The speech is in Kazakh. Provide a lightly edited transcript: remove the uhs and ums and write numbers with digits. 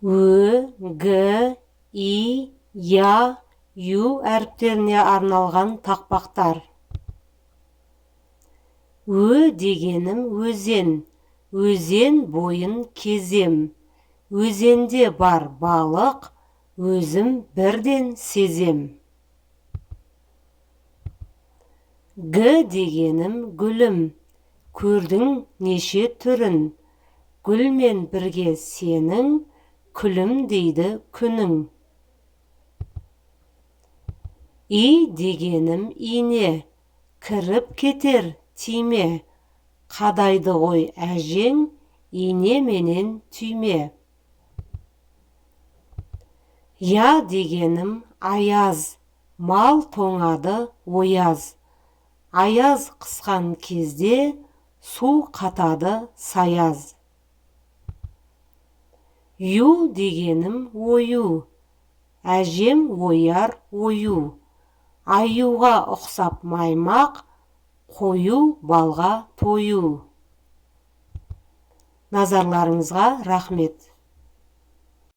Ө, Г, И, Я, Ю әріптеріне арналған тақпақтар. Ө дегенім өзен. Өзен бойын кезем. Өзенде бар балық, өзім бірден сезем. Г дегенім гүлім. Көрдің неше түрін. Гүлмен бірге сенің, күлім дейді күнің. И дегенім ине. Кіріп кетер тиме. Қадайды ғой әжең, ине менен түйме. Я дегенім аяз. Мал тоңады ояз. Аяз қысқан кезде су қатады саяз. Ю дегенім ою. Әжем ояр ою. Аюға ұқсап маймақ, қою балға тою. Назарларыңызға рахмет.